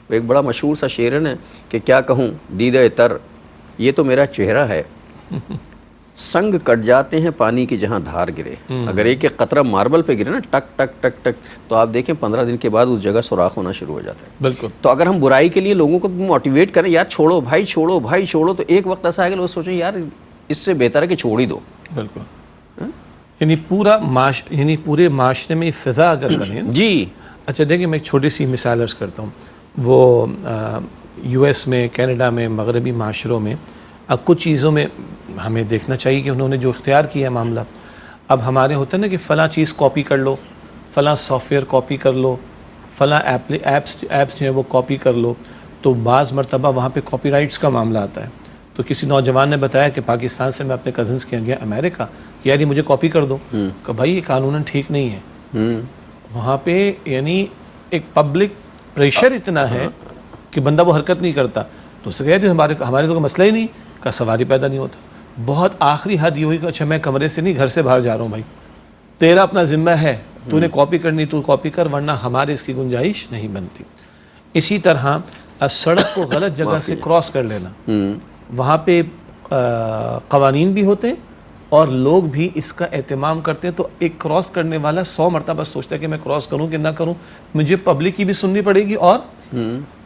وہ ایک بڑا مشہور سا شعر ہے نا کہ کیا کہوں دیدہ تر، یہ تو میرا چہرہ ہے، سنگ کٹ جاتے ہیں پانی کی جہاں دھار گرے۔ اگر ایک ایک قطرہ ماربل پہ گرے نا ٹک ٹک ٹک ٹک، تو آپ دیکھیں 15 دن کے بعد اس جگہ سوراخ ہونا شروع ہو جاتا ہے۔ بالکل۔ تو اگر ہم برائی کے لیے لوگوں کو موٹیویٹ کریں، یار چھوڑو بھائی، چھوڑو بھائی، چھوڑو، تو ایک وقت ایسا ہے کہ لوگ سوچیں یار اس سے بہتر ہے کہ چھوڑ ہی دو۔ بالکل، یعنی پورے معاشرے میں فضا اگر کریں جی۔ اچھا دیکھیں، میں ایک چھوٹی سی مثال عرض کرتا ہوں۔ وہ یو ایس میں، کینیڈا میں، مغربی معاشروں میں اب کچھ چیزوں میں ہمیں دیکھنا چاہیے کہ انہوں نے جو اختیار کیا ہے معاملہ، اب ہمارے ہوتا ہے نا کہ فلاں چیز کاپی کر لو، فلاں سافٹ ویئر کاپی کر لو، فلاں ایپس جو ہے وہ کاپی کر لو، تو بعض مرتبہ وہاں پہ کاپی رائٹس کا معاملہ آتا ہے۔ تو کسی نوجوان نے بتایا کہ پاکستان سے میں اپنے کزنس کے گیا امریکہ کہ یار یہ مجھے کاپی کر دو، کہ بھائی یہ قانوناً ٹھیک نہیں ہے۔ وہاں پہ یعنی ایک پبلک پریشر اتنا ہے کہ بندہ وہ حرکت نہیں کرتا، تو اس سے کہا ہمارے تو مسئلہ ہی نہیں کا سواری پیدا نہیں ہوتا۔ بہت آخری حد یہ ہوئی کہ اچھا میں کمرے سے نہیں گھر سے باہر جا رہا ہوں، بھائی تیرا اپنا ذمہ ہے، تو نے کاپی کرنی تو کاپی کر، ورنہ ہمارے اس کی گنجائش نہیں بنتی۔ اسی طرح سڑک کو غلط جگہ سے کراس کر لینا، وہاں پہ قوانین بھی ہوتے ہیں اور لوگ بھی اس کا اہتمام کرتے ہیں، تو ایک کراس کرنے والا 100 مرتبہ سوچتا ہے کہ میں کراس کروں کہ نہ کروں، مجھے پبلک کی بھی سننی پڑے گی اور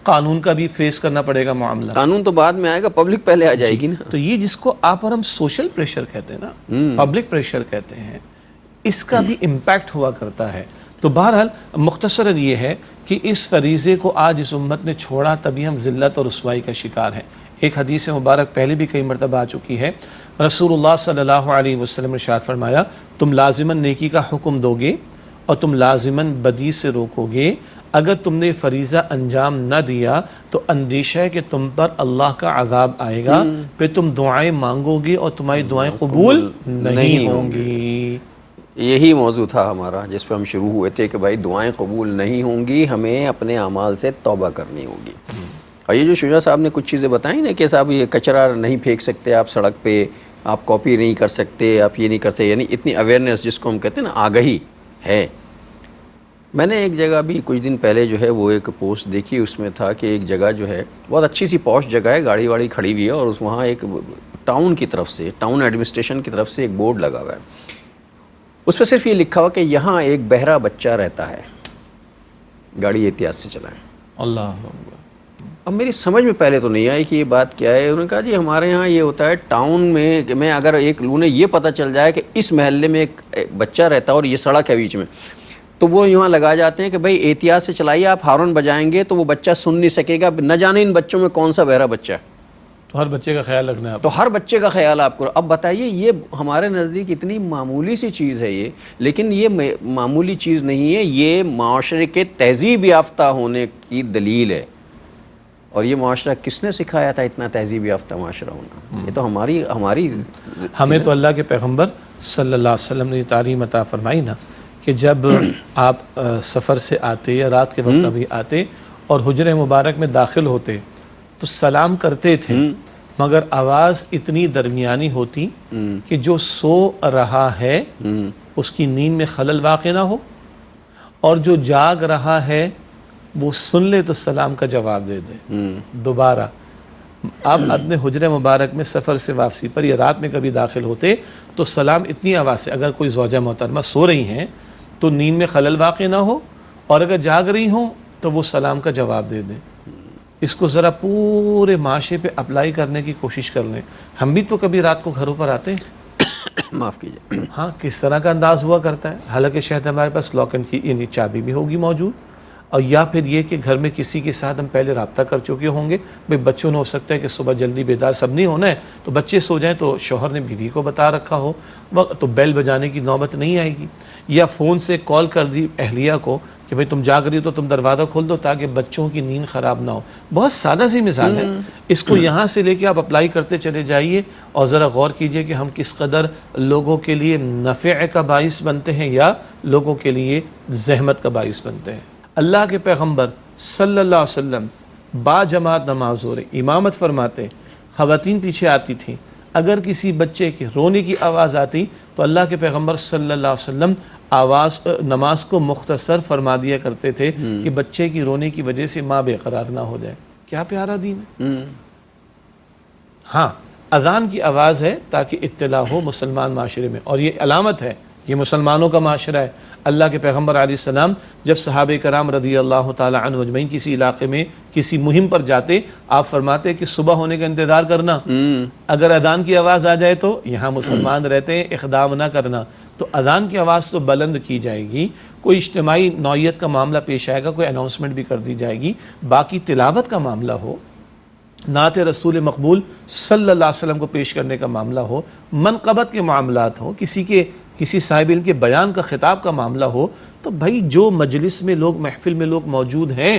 قانون کا بھی فیس کرنا پڑے گا معاملہ۔ قانون تو بعد میں آئے گا، پبلک پہلے آ جائے گی نا۔ تو یہ جس کو آپ اور ہم سوشل پریشر کہتے ہیں نا، پبلک پریشر کہتے ہیں، اس کا بھی امپیکٹ ہوا کرتا ہے۔ تو بہرحال مختصراً یہ ہے کہ اس فریضے کو آج اس امت نے چھوڑا، تبھی ہم ذلت اور رسوائی کا شکار ہیں۔ ایک حدیث مبارک پہلے بھی کئی مرتبہ آ چکی ہے، رسول اللہ صلی اللہ علیہ وسلم نے ارشاد فرمایا، تم لازماً نیکی کا حکم دو گے اور تم لازماً بدی سے روکو گے، اگر تم نے فریضہ انجام نہ دیا تو اندیشہ ہے کہ تم پر اللہ کا عذاب آئے گا، پھر تم دعائیں مانگو گے اور تمہاری دعائیں قبول نہیں ہوں گی۔ یہی موضوع تھا ہمارا جس پہ ہم شروع ہوئے تھے کہ بھائی دعائیں قبول نہیں ہوں گی، ہمیں اپنے اعمال سے توبہ کرنی ہوگی۔ اور یہ جو شجاع صاحب نے کچھ چیزیں بتائیں نا کہ صاحب یہ کچرا نہیں پھینک سکتے آپ سڑک پہ، آپ کاپی نہیں کر سکتے، آپ یہ نہیں کرتے، یعنی اتنی اویئرنیس جس کو ہم کہتے ہیں نا، آگہی ہے۔ میں نے ایک جگہ بھی کچھ دن پہلے جو ہے وہ ایک پوسٹ دیکھی، اس میں تھا کہ ایک جگہ جو ہے بہت اچھی سی پوش جگہ ہے، گاڑی واڑی کھڑی ہوئی ہے، اور اس وہاں ایک ٹاؤن کی طرف سے، ٹاؤن ایڈمنسٹریشن کی طرف سے ایک بورڈ لگا ہوا ہے، اس پہ صرف یہ لکھا ہوا کہ یہاں ایک بہرا بچہ رہتا ہے، گاڑی احتیاط سے چلائیں۔ اللہ اکبر۔ اب میری سمجھ میں پہلے تو نہیں آئی کہ یہ بات کیا ہے۔ انہوں نے کہا جی ہمارے ہاں یہ ہوتا ہے ٹاؤن میں اگر ایک انہیں یہ پتہ چل جائے کہ اس محلے میں ایک بچہ رہتا ہے اور یہ سڑک ہے بیچ میں، تو وہ یہاں لگا جاتے ہیں کہ بھائی احتیاط سے چلائیے، آپ ہارن بجائیں گے تو وہ بچہ سن نہیں سکے گا، نہ جانے ان بچوں میں کون سا بہرا بچہ ہے، تو ہر بچے کا خیال رکھنا ہے۔ تو ہر بچے کا خیال آپ کرو۔ اب بتائیے یہ ہمارے نزدیک اتنی معمولی سی چیز ہے یہ، لیکن یہ معمولی چیز نہیں ہے، یہ معاشرے کے تہذیب یافتہ ہونے کی دلیل ہے۔ اور یہ معاشرہ کس نے سکھایا تھا اتنا تہذیب یافتہ معاشرہ ہونا؟ یہ تو ہماری ہمیں تو اللہ کے پیغمبر صلی اللہ علیہ وسلم نے یہ تعلیم عطا فرمائی نا کہ جب آپ سفر سے آتے یا رات کے وقت ابھی آتے اور حجرہ مبارک میں داخل ہوتے تو سلام کرتے تھے، مگر آواز اتنی درمیانی ہوتی کہ جو سو رہا ہے اس کی نیند میں خلل واقع نہ ہو، اور جو جاگ رہا ہے وہ سن لے تو سلام کا جواب دے دے دوبارہ۔ آپ اپنے حجرہ مبارک میں سفر سے واپسی پر یا رات میں کبھی داخل ہوتے تو سلام اتنی آواز سے، اگر کوئی زوجہ محترمہ سو رہی ہیں تو نیند میں خلل واقع نہ ہو، اور اگر جاگ رہی ہوں تو وہ سلام کا جواب دے دیں۔ اس کو ذرا پورے معاشرے پہ اپلائی کرنے کی کوشش کر لیں۔ ہم بھی تو کبھی رات کو گھروں پر آتے ہیں، معاف کیجیے، ہاں کس طرح کا انداز ہوا کرتا ہے، حالانکہ شاید ہمارے پاس لاک اینڈ کی یعنی چابی بھی ہوگی موجود، اور یا پھر یہ کہ گھر میں کسی کے ساتھ ہم پہلے رابطہ کر چکے ہوں گے، بھئی بچوں نے ہو سکتا ہے کہ صبح جلدی بیدار سب نہیں ہونا ہے تو بچے سو جائیں تو شوہر نے بیوی کو بتا رکھا ہو، تو بیل بجانے کی نوبت نہیں آئے گی، یا فون سے کال کر دی اہلیہ کو کہ بھئی تم جاگ رہی ہو تو تم دروازہ کھول دو تاکہ بچوں کی نیند خراب نہ ہو۔ بہت سادہ سی مثال ہے، اس کو یہاں سے لے کے آپ اپلائی کرتے چلے جائیے اور ذرا غور کیجئے کہ ہم کس قدر لوگوں کے لیے نفع کا باعث بنتے ہیں یا لوگوں کے لیے زحمت کا باعث بنتے ہیں۔ اللہ کے پیغمبر صلی اللہ علیہ وسلم با جماعت نماز ہو رہی امامت فرماتے، خواتین پیچھے آتی تھیں، اگر کسی بچے کے رونے کی آواز آتی تو اللہ کے پیغمبر صلی اللہ علیہ وسلم نماز کو مختصر فرما دیا کرتے تھے کہ بچے کی رونے کی وجہ سے ماں بے قرار نہ ہو جائے۔ کیا پیارا دین ہے۔ ہاں اذان کی آواز ہے تاکہ اطلاع ہو مسلمان معاشرے میں، اور یہ علامت ہے، یہ مسلمانوں کا معاشرہ ہے۔ اللہ کے پیغمبر علیہ السلام جب صحابہ کرام رضی اللہ تعالی عنہ اجمعین کسی علاقے میں کسی مہم پر جاتے، آپ فرماتے کہ صبح ہونے کا انتظار کرنا، اگر اذان کی آواز آ جائے تو یہاں مسلمان رہتے ہیں اقدام نہ کرنا، تو اذان کی آواز تو بلند کی جائے گی، کوئی اجتماعی نوعیت کا معاملہ پیش آئے گا، کوئی اناؤنسمنٹ بھی کر دی جائے گی، باقی تلاوت کا معاملہ ہو، نعت رسول مقبول صلی اللہ علیہ وسلم کو پیش کرنے کا معاملہ ہو، منقبت کے معاملات ہوں، کسی صاحب علم کے بیان کا خطاب کا معاملہ ہو، تو بھائی جو مجلس میں لوگ، محفل میں لوگ موجود ہیں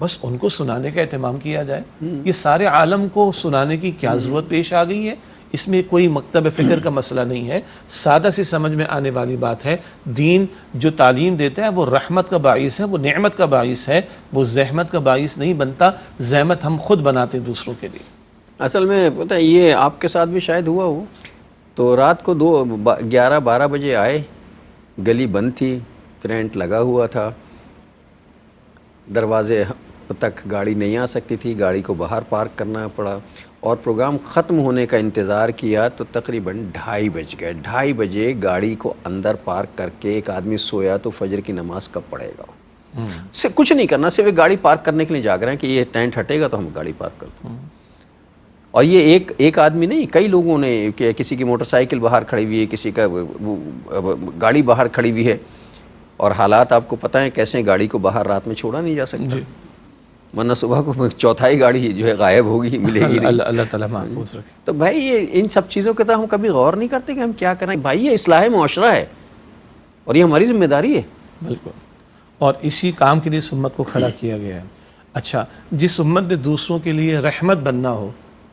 بس ان کو سنانے کا اہتمام کیا جائے۔ یہ سارے عالم کو سنانے کی کیا ضرورت پیش آ گئی ہے؟ اس میں کوئی مکتب فکر کا مسئلہ نہیں ہے، سادہ سی سمجھ میں آنے والی بات ہے۔ دین جو تعلیم دیتا ہے وہ رحمت کا باعث ہے، وہ نعمت کا باعث ہے، وہ زحمت کا باعث نہیں بنتا۔ زحمت ہم خود بناتے ہیں دوسروں کے لیے۔ اصل میں پتہ ہے یہ آپ کے ساتھ بھی شاید ہوا ہو، تو رات کو 11-12 بجے آئے، گلی بند تھی، کرنٹ لگا ہوا تھا، دروازے تک گاڑی نہیں آ سکتی تھی، گاڑی کو باہر پارک کرنا پڑا، اور پروگرام ختم ہونے کا انتظار کیا تو تقریباً 2:30 بج گئے۔ 2:30 بجے گاڑی کو اندر پارک کر کے ایک آدمی سویا تو فجر کی نماز کب پڑھے گا؟ کچھ نہیں کرنا، صرف ایک گاڑی پارک کرنے کے لیے جاگ رہے ہیں کہ یہ ٹینٹ ہٹے گا تو ہم گاڑی پارک کرتے ہیں۔ اور یہ ایک آدمی نہیں، کئی لوگوں نے، کہ کسی کی موٹر سائیکل باہر کھڑی ہوئی ہے، کسی کا گاڑی باہر کھڑی ہوئی ہے، اور حالات آپ کو پتہ ہیں کیسے ہیں، گاڑی کو باہر رات میں چھوڑا نہیں جا سکتا، جی ورنہ صبح کو چوتھائی گاڑی جو ہے غائب ہوگی، ملے گی نہیں۔ اللہ تعالیٰ محفوظ رکھے۔ تو بھائی یہ ان سب چیزوں کے طرف ہم کبھی غور نہیں کرتے کہ ہم کیا کریں؟ بھائی یہ اصلاح معاشرہ ہے اور یہ ہماری ذمہ داری ہے۔ بالکل، اور اسی کام کے لیے اس امت کو کھڑا کیا گیا ہے۔ اچھا، جس امت نے دوسروں کے لیے رحمت بننا ہو،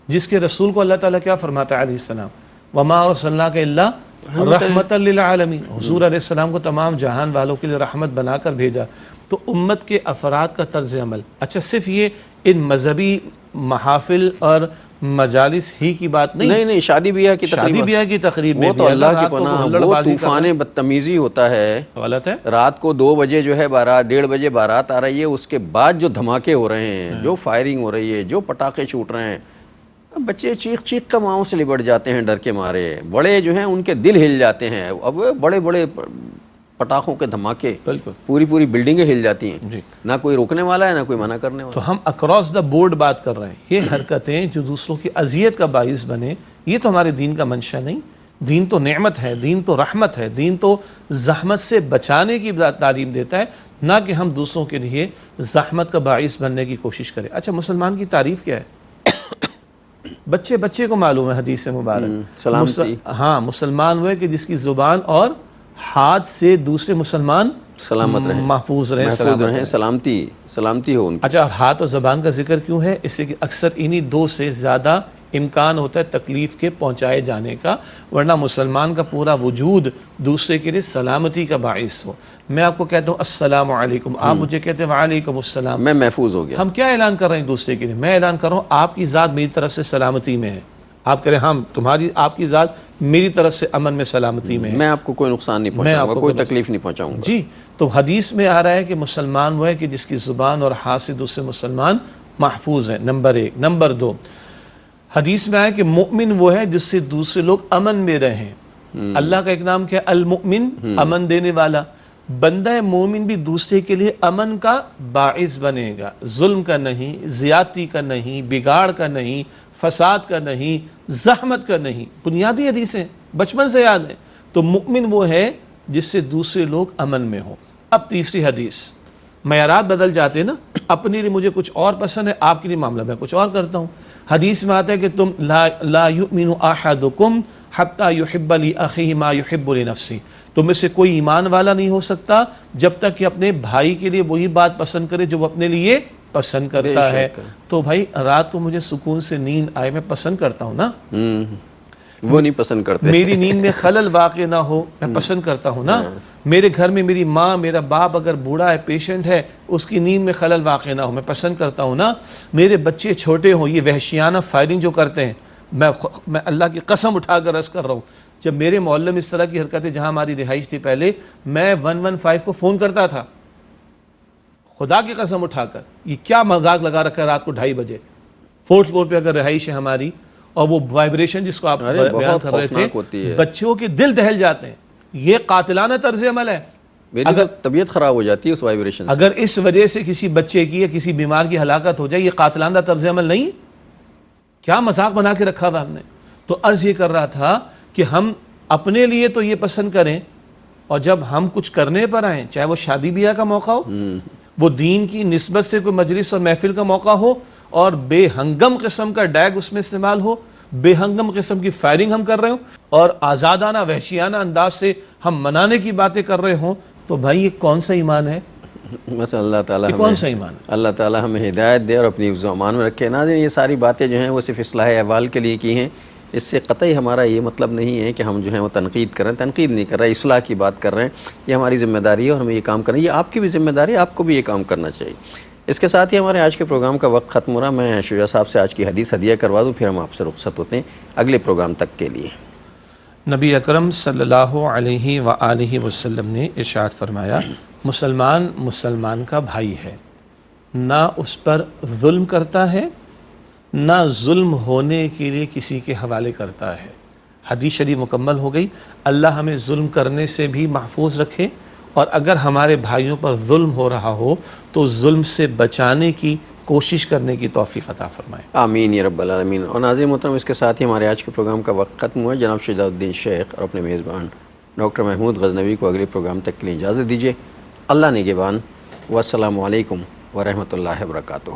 جس کے رسول کو اللہ تعالیٰ کیا فرماتا ہے علیہ السلام، وما ارسلناک الا رحمتا للعالمین، حضور علیہ السلام کو تمام جہان والوں کے لیے رحمت بنا کر بھیجا۔ تو امت کے افراد کا طرز عمل، اچھا صرف یہ ان مذہبی محافل اور مجالس ہی کی بات نہیں، نہیں، شادی بیاہ کی تقریب، شادی بیاہ کی تقریب میں وہ تو بھی اللہ اگر کی رات کو پناہ، ہلڑ وہ بازی کر طوفان بدتمیزی ہوتا ہے، غلط ہے۔ رات کو 2 بجے جو ہے 1:30 بجے بارات آ رہی ہے، اس کے بعد جو دھماکے ہو رہے ہیں، جو فائرنگ ہو رہی ہے، جو پٹاخے چھوٹ رہے ہیں، بچے چیخ چیخ کا ماؤں سے لپٹ جاتے ہیں ڈر کے مارے، بڑے جو ہیں ان کے دل ہل جاتے ہیں، اب بڑے بڑے پٹاخوں کے دھماکے، بالکل پوری بلڈنگیں ہل جاتی ہیں، جی۔ نہ کوئی روکنے والا ہے نہ کوئی منع کرنے والا۔ تو ہم اکراس دا بورڈ بات کر رہے ہیں، یہ حرکتیں جو دوسروں کی اذیت کا باعث بنے، یہ تو ہمارے دین کا منشا نہیں۔ دین تو نعمت ہے، دین تو رحمت ہے، دین تو زحمت سے بچانے کی تعلیم دیتا ہے، نہ کہ ہم دوسروں کے لیے زحمت کا باعث بننے کی کوشش کریں۔ اچھا، مسلمان کی تعریف کیا ہے؟ بچے کو معلوم ہے حدیث مبارک، سلامتی، ہاں مسلمان وہ ہے کہ جس کی زبان اور ہاتھ سے دوسرے مسلمان سلامت رہیں، محفوظ رہیں، محفوظ رہیں، سلامتی ہو ان کی۔ اچھا، اور ہاتھ اور زبان کا ذکر کیوں ہے؟ اس سے کہ اکثر انہی 2 سے زیادہ امکان ہوتا ہے تکلیف کے پہنچائے جانے کا، ورنہ مسلمان کا پورا وجود دوسرے کے لیے سلامتی کا باعث ہو۔ میں آپ کو کہتا ہوں السلام علیکم، آپ مجھے کہتے ہیں وعلیکم السلام، میں محفوظ ہو گیا۔ ہم کیا اعلان کر رہے ہیں دوسرے کے لیے؟ میں اعلان کر رہا ہوں آپ کی ذات میری طرف سے سلامتی میں ہے، آپ کہہ رہے ہیں ہم آپ کی ذات میری طرف سے امن میں سلامتی میں ہے، میں آپ کو کوئی نقصان نہیں پہنچاؤں گا، کوئی تکلیف نہیں پہنچاؤں گا۔ جی۔ تو حدیث میں آ رہا ہے کہ مسلمان وہ ہے کہ جس کی زبان اور ہاتھ سے دوسرے مسلمان محفوظ ہیں، نمبر 1۔ نمبر 2، حدیث میں آیا کہ مومن وہ ہے جس سے دوسرے لوگ امن میں رہیں۔ اللہ کا ایک نام کیا ہے؟ المؤمن، امن دینے والا۔ بندہ مومن بھی دوسرے کے لیے امن کا باعث بنے گا، ظلم کا نہیں، زیادتی کا نہیں، بگاڑ کا نہیں، فساد کا نہیں، زحمت کا نہیں۔ بنیادی حدیثیں بچپن سے یاد ہیں۔ تو مؤمن وہ ہے جس سے دوسرے لوگ امن میں ہوں۔ اب تیسری حدیث، معیارات بدل جاتے ہیں نا، اپنے لیے مجھے کچھ اور پسند ہے، آپ کے لیے معاملہ میں کچھ اور کرتا ہوں۔ حدیث میں آتا ہے کہ تم لا یؤمن احدکم حتی یحب لاخیہ ما یحب لنفسہ، تم میں سے کوئی ایمان والا نہیں ہو سکتا جب تک کہ اپنے بھائی کے لیے وہی بات پسند کرے جو وہ اپنے لیے پسند کرتا ہے۔ تو بھائی رات کو مجھے سکون سے نیند آئے، میں پسند کرتا ہوں نا، وہ نہیں پسند کرتے۔ میری نیند میں خلل واقع نہ ہو، میں پسند کرتا ہوں نا۔ میرے گھر میں میری ماں، میرا باپ اگر بوڑھا ہے، پیشنٹ ہے، اس کی نیند میں خلل واقع نہ ہو، میں پسند کرتا ہوں نا۔ میرے بچے چھوٹے ہوں، یہ وحشیانہ فائرنگ جو کرتے ہیں، میں اللہ کی قسم اٹھا کر عرض کر رہا ہوں، جب میرے محلے میں اس طرح کی حرکتیں، جہاں ہماری رہائش تھی پہلے، میں 115 کو فون کرتا تھا، خدا کی قسم اٹھا کر۔ یہ کیا مذاق لگا رکھا ہے رات کو 2:30 بجے 4th فلور پہ اگر رہائش ہے ہماری، اور وہ وائبریشن جس کو آپ بیان کر رہے تھے، بچوں کے دل دہل جاتے ہیں۔ یہ قاتلانہ طرز عمل ہے۔ میری طبیعت خراب ہو جاتی ہے اس وائبریشن سے۔ اگر اس وجہ سے کسی بچے کی یا کسی بیمار کی ہلاکت ہو جائے، یہ قاتلانہ طرز عمل نہیں؟ کیا مذاق بنا کے رکھا ہوا ہم نے؟ تو عرض یہ کر رہا تھا کہ ہم اپنے لیے تو یہ پسند کریں، اور جب ہم کچھ کرنے پر آئیں، چاہے وہ شادی بیاہ کا موقع ہو، وہ دین کی نسبت سے کوئی مجلس اور محفل کا موقع ہو، اور بے ہنگم قسم کا ڈیگ اس میں استعمال ہو، بے ہنگم قسم کی فائرنگ ہم کر رہے ہوں، اور آزادانہ وحشیانہ انداز سے ہم منانے کی باتیں کر رہے ہوں، تو بھائی یہ کون سا ایمان ہے؟ بس اللہ تعالیٰ کون سا ایمان ہے؟ اللہ تعالیٰ ہمیں ہدایت دے اور اپنی حفظ و امان میں رکھے۔ ناظرین، یہ ساری باتیں جو ہیں وہ صرف اصلاح احوال کے لیے کی ہیں، اس سے قطعی ہمارا یہ مطلب نہیں ہے کہ ہم جو ہیں وہ تنقید کر رہے ہیں، تنقید نہیں کر رہے، اصلاح کی بات کر رہے ہیں۔ یہ ہماری ذمہ داری ہے اور ہمیں یہ کام کرنا ہے، یہ آپ کی بھی ذمہ داری ہے، آپ کو بھی یہ کام کرنا چاہیے۔ اس کے ساتھ ہی ہمارے آج کے پروگرام کا وقت ختم ہو رہا۔ میں شجاع صاحب سے آج کی حدیث ہدیہ کروا دوں، پھر ہم آپ سے رخصت ہوتے ہیں اگلے پروگرام تک کے لیے۔ نبی اکرم صلی اللہ علیہ وآلہ وسلم نے ارشاد فرمایا، مسلمان کا بھائی ہے، نہ اس پر ظلم کرتا ہے، نہ ظلم ہونے کے لیے کسی کے حوالے کرتا ہے۔ حدیث شریف مکمل ہو گئی۔ اللہ ہمیں ظلم کرنے سے بھی محفوظ رکھے، اور اگر ہمارے بھائیوں پر ظلم ہو رہا ہو تو ظلم سے بچانے کی کوشش کرنے کی توفیق عطا فرمائے، آمین یا رب العالمین۔ اور ناظرین محترم، اس کے ساتھ ہی ہمارے آج کے پروگرام کا وقت ختم ہوا۔ جناب شجاع الدین شیخ اور اپنے میزبان ڈاکٹر محمود غزنوی کو اگلے پروگرام تک کے لیے اجازت دیجیے۔ اللہ نگہبان، والسلام علیکم ورحمۃ اللہ وبرکاتہ۔